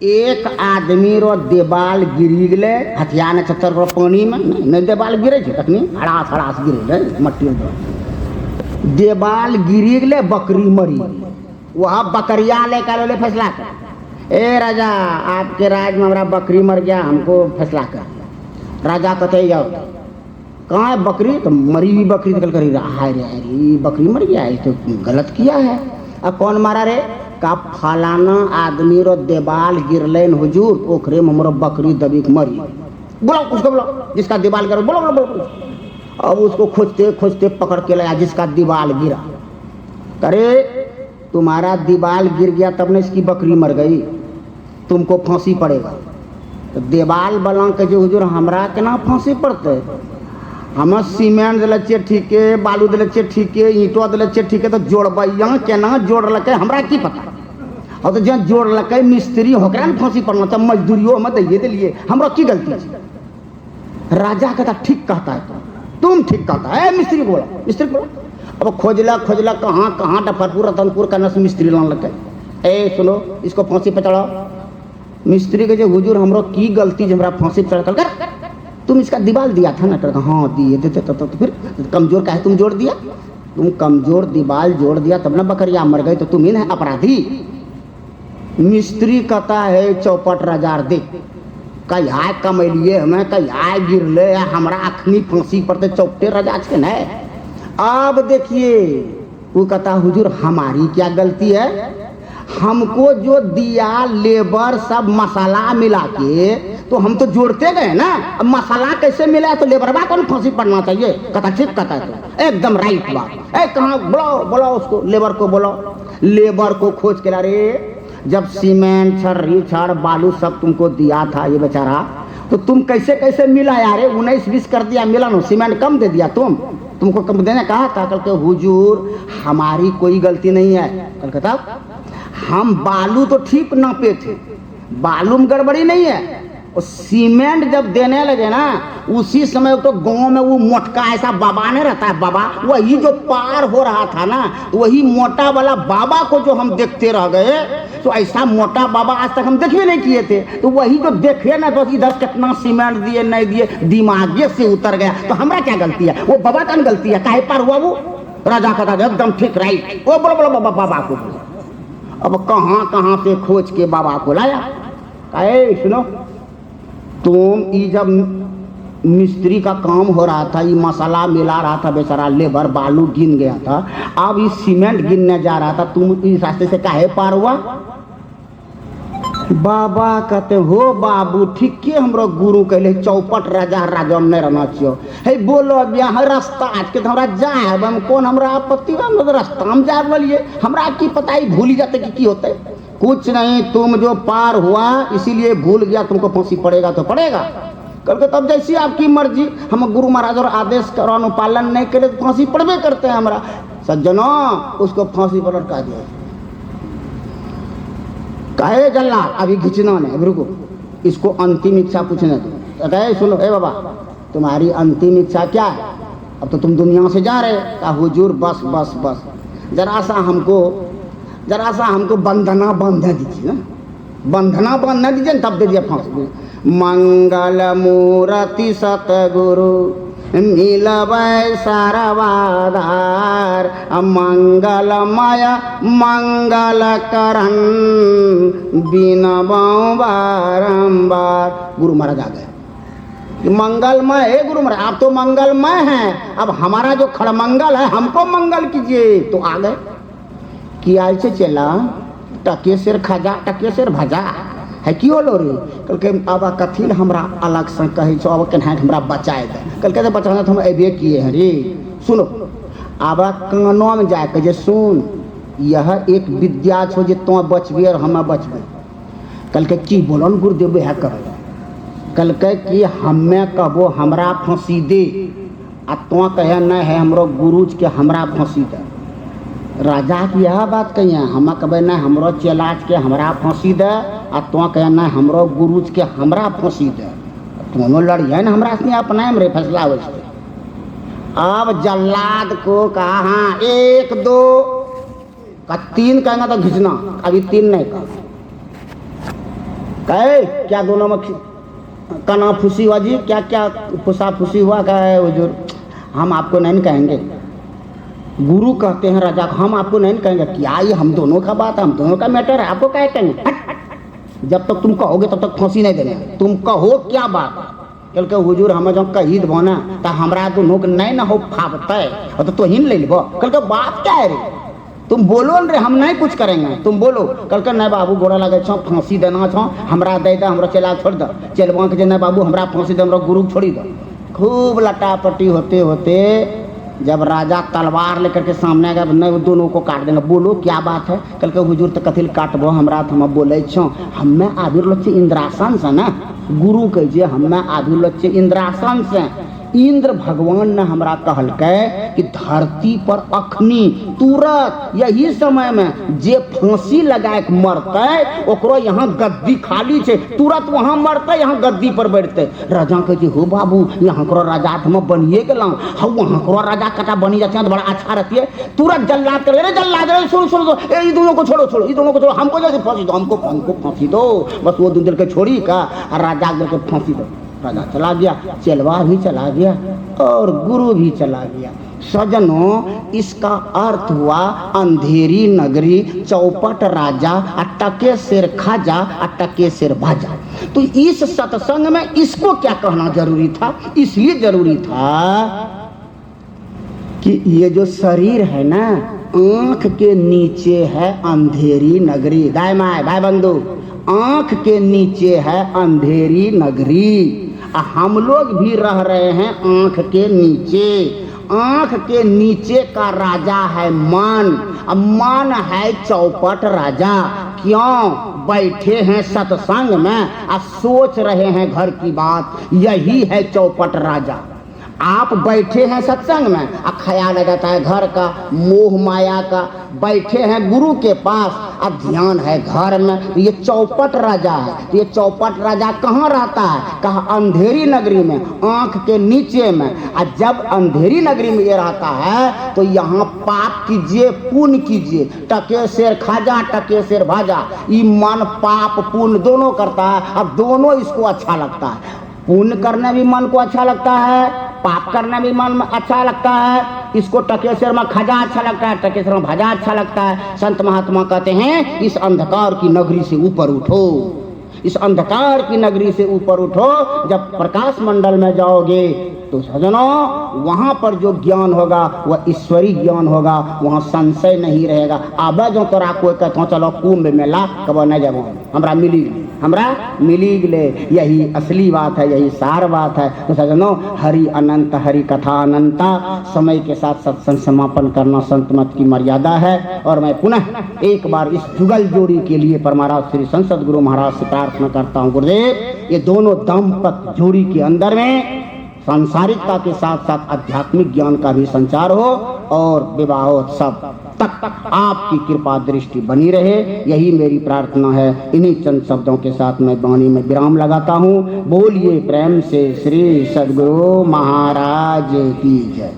एक आदमी रो देवाल गिरी गए हथियार ने 70 करो पानी में नहीं देवाल गिरे तखनी हड़ास हड़ास गिरे मट्टी देवाल गिरी गए बकरी मरी वह बकरिया लेकर ले फैसला कर ए राजा आपके राज में हमारा बकरी मर गया हमको फैसला कर राजा कहते जाओ कहाँ है बकरी तो मरी हुई बकरी निकल कर हाय रे अरे बकरी मर गया है तो गलत किया है अब कौन मारा रे का फलाना आदमी रो देवाल गिरलेन हुजूर ओखरे में हमरो बकरी दबी के मरी बोलो उसको बोलो जिसका दीवाल गिरा बोलो बोलो बोलो अब उसको खोजते खोजते पकड़ के लाया जिसका दीवाल गिरा अरे तुम्हारा दीवाल गिर गया तब ने इसकी बकरी मर गई तुमको फांसी पड़ेगा तो देवाल बला के जो हुजूर हमरा केना फांसी पड़ते हम सीमेंट दिले छियै ठीके बालू दिले छियै ठीके ईंटो दिले छियै ठीके तो जोड़बैया केना जोड़लकै हमरा की पता और तो जहाँ जोड़लकै मिस्त्री होकरा ने फांसी पड़ना तो मजदूरियों में दिए दिलिए हमरा की गलती है राजा कहता ठीक कहता है तुम ठीक कहता है मिस्त्री को बोला मिस्त्री को बोला अब खोजला खोजला कहाँ कहाँ डफरपुर रतनपुर का नस मिस्त्री लान लगे ए सुनो इसको फांसी पे चढ़ाओ मिस्त्री के जो हुजूर हमरो की गलती जो हमरा फांसी पे चढ़ा कर तुम इसका दीवाल दिया था ना कर हाँ दिए देते तो फिर कमजोर का है तुम जोड़ दिया तुम कमजोर दीवाल जोड़ दिया तब ना बकरिया मर गई तो तुम ही ना अपराधी मिस्त्री कहता है चौपट रजार दे कई आय कमैलिए हमें कई आय गिरले हमरा अखनी फांसी पड़ते चौपटे रजा छे न अब देखिए वो कहता हुजूर हमारी क्या गलती है हमको जो दिया लेबर सब मसाला मिला के तो हम तो जोड़ते गए ना अब मसाला कैसे मिला तो लेबरवा को फांसी पड़ना चाहिए कहता ठीक कहता है तो एकदम राइट बात ए कहाँ बुलाओ बुलाओ उसको लेबर को बुलाओ लेबर को खोज के ला रे जब सीमेंट छर्री छड़ बालू सब तुमको दिया था ये बेचारा तो तुम कैसे कैसे मिला यार 19-20 कर दिया मिला ना सीमेंट कम दे दिया तुमको कम देने कहा था कल के हुजूर हमारी कोई गलती नहीं है कल कहता हम बालू तो ठीक नापे थे बालू में गड़बड़ी नहीं है और सीमेंट जब देने लगे ना उसी समय तो गांव में वो मोटका ऐसा बाबा नहीं रहता है बाबा वही जो पार हो रहा था ना वही मोटा वाला बाबा को जो हम देखते रह गए तो ऐसा मोटा बाबा आज तक हम देखे नहीं किए थे तो वही जो देखे ना तो इधर कितना सीमेंट दिए नहीं दिए दिमागे से उतर गया तो हमारा क्या गलती है वो बाबा का गलती है काहे पार हुआ वो राजा का एकदम ठीक राइट वो बोलो बोलो बाबा को अब कहाँ कहाँ से खोज के बाबा को लाया कहे सुनो तुम ये जब मिस्त्री का काम हो रहा था ये मसाला मिला रहा था बेचारा लेबर बालू गिन गया था अब ये सीमेंट गिनने जा रहा था तुम इस रास्ते से काहे पार हुआ बाबा कहते हो बाबू ठीक के हमरो गुरु कहले चौपट राजा राजा में नहीं रहना चाहिए हे बोलो अब यहाँ रास्ता आज के हमरा जाए हम कौन हमरा आपत्ति हम तो रास्ता हम जा बोलिए हमरा की पता ही भूल जाते कि होते कुछ नहीं तुम जो पार हुआ इसीलिए भूल गया तुमको फांसी पड़ेगा तो पड़ेगा कल के तब जैसी आपकी मर्जी हम गुरु महाराज और आदेश का अनुपालन नहीं करे तो फांसी पड़बे करते हैं हमरा सज्जनों उसको फांसी पर लटका दिया कहे जल्ला अभी खींचना नहीं अभी रुको इसको अंतिम इच्छा पूछने दो कहे सुनो ए बाबा तुम्हारी अंतिम इच्छा क्या है अब तो तुम दुनिया से जा रहे कहा हुजूर बस बस बस जरा सा हमको बंधना बांध दीजिए ना बंधना बांध दीजिए तब दे दिया फांसी मंगल मूर्ति सतगुरु मिलबै सारवाधार मंगलमय मंगल करन बिनबौ बारंबार गुरु महाराज आ गए मंगलमय है गुरु महाराज आप तो मंगलमय हैं अब हमारा जो खड़मंगल है हमको मंगल कीजिए तो आ गए किया से चला टके सिर खजा टके सिर भजा है कि लो रे कल के अब कथिल हमरा अलग से कहे छो अब केना हमरा बचाए दे कल के बचाना तो हम अबे किए हैं रे सुनो अब कानों में जाके जे सुन यह एक विद्या छो जे तो बचबे और हम बचबे कल के की बोलन गुरुदेव है कर कल के कि हमें कहबो हमरा फांसी दे आ तो कहे नहीं है हमरो गुरुज के हमरा फांसी दे राजा की यह बात कही हम कहे नहीं हमरो चेलाज के हमरा फांसी दे आ तो कहे नहीं हमरो गुरुज के हमरा फांसी दे दोनों लड़िए ना हमरा से अपना में फैसला हो अब जल्लाद को कहा हाँ 1 2 का 3 कहना तो खींचना अभी 3 नहीं कहा क्या दोनों में कना फुसी हुआ जी, क्या क्या फुसा फुसी हुआ का है हुजूर? हम आपको नहीं कहेंगे, गुरु कहते हैं राजा को, हम आपको नहीं कहेंगे। क्या ये हम दोनों का बात है, हम दोनों का मैटर है, आपको क्या कहेंगे? जब तक तुम कहोगे तब तक फांसी नहीं देंगे। तुम कहो क्या बात? कल के हुजूर हमें जो कही दो ना तो हमरा दोनों के नहीं ना हो फाबते और तो हिन ले लो। कल के बात क्या है रे? तुम बोलो रे, हम नहीं कुछ करेंगे, तुम बोलो। कल के नहीं बाबू गोड़ा लगे छो, फांसी देना छो, हमरा दे दे, हमरा चला छोड़ दो, चलवा के नहीं बाबू हमरा फांसी दे, हमरा गुरु छोड़ी दो। खूब लटापटी होते होते जब राजा तलवार लेकर के सामने आ गया, नहीं दोनों को काट देंगे। बोलो क्या बात है? कल के हुजूर तो कथिल काटबो हमरा, तो हम बोले छो हमें आविर लोग इंद्रासन से ना, गुरु कहिए हमें आविर लोग इंद्रासन से। इंद्र भगवान ने हमरा कहलकै कि धरती पर अखनी तुरंत यही समय में जे फांसी लगा के मरते ओकरो यहाँ गद्दी खाली छे, तुरंत वहाँ मरते, यहाँ गद्दी पर बैठते। राजा कहे हो बाबू यहाँ करो राजा हम बनिए गेल, हम वहाँ करो राजा कटा बनी जाते तो बड़ा अच्छा रहती है। तुरंत जल्लाद कर ले, जल्लाद सुनो सुनो, ये दोनों को छोड़ो छोड़ो, ये दोनों को छोड़ो, हमको जैसे फांसी दो, हमको फांसी दो, बस वो दूसरे के छोड़ी का राजा के फांसी दो। राजा चला गया, चलवा भी चला गया और गुरु भी चला गया। सजनों, इसका अर्थ हुआ अंधेरी नगरी, चौपट राजा, अटके सिर खाजा, अटके सिर भाजा। तो इस सत्संग में इसको क्या कहना जरूरी था? इसलिए जरूरी था कि ये जो शरीर है ना, आंख के नीचे है अंधेरी नगरी। दाई माय भाई बंधु, आंख के नीचे है अंधेरी नगरी। हम लोग भी रह रहे हैं आंख के नीचे। आंख के नीचे का राजा है मन, मन है चौपट राजा। क्यों? बैठे हैं सत्संग में और सोच रहे हैं घर की बात, यही है चौपट राजा। आप बैठे हैं सत्संग में और ख्याल आ जाता है घर का, मोह माया का। बैठे हैं गुरु के पास और ध्यान है घर में, तो ये चौपट राजा है। तो ये चौपट राजा कहाँ रहता है? कहा अंधेरी नगरी में, आंख के नीचे में। और जब अंधेरी नगरी में ये रहता है तो यहाँ पाप कीजिए पुण्य कीजिए, टके शेर खाजा टके शेर भाजा। ये मन पाप पुण्य दोनों करता है, अब दोनों इसको अच्छा लगता है। पुण्य करना भी मन को अच्छा लगता है, पाप करना भी मन में अच्छा लगता है। इसको टकेश्वर में खजा अच्छा लगता है, टकेश्वर में भजा अच्छा लगता है। संत महात्मा कहते हैं इस अंधकार की नगरी से ऊपर उठो, इस अंधकार की नगरी से ऊपर उठो। जब प्रकाश मंडल में जाओगे तो सजनों वहाँ पर जो ज्ञान होगा वह ईश्वरी ज्ञान होगा, वहाँ संशय नहीं रहेगा। अब जो तोरा कोई कहता चलो कुंभ मेला कब न जाओ, हमरा मिली गले, यही असली बात है, यही सार बात है। तो सजनों, हरि अनंत, हरि कथा अनंता। समय के साथ सत्संग समापन करना संत मत की मर्यादा है। और मैं पुनः एक बार इस जुगल जोड़ी के लिए परमाराज श्री संसद गुरु महाराज से प्रार्थना करता हूँ, गुरुदेव ये दोनों दंपत जोड़ी के अंदर में सांसारिकता के साथ साथ आध्यात्मिक ज्ञान का भी संचार हो और विवाहोत्सव तक आपकी कृपा दृष्टि बनी रहे, यही मेरी प्रार्थना है। इन्हीं चंद शब्दों के साथ मैं वाणी में विराम लगाता हूँ। बोलिए प्रेम से श्री सद्गुरु महाराज की जय।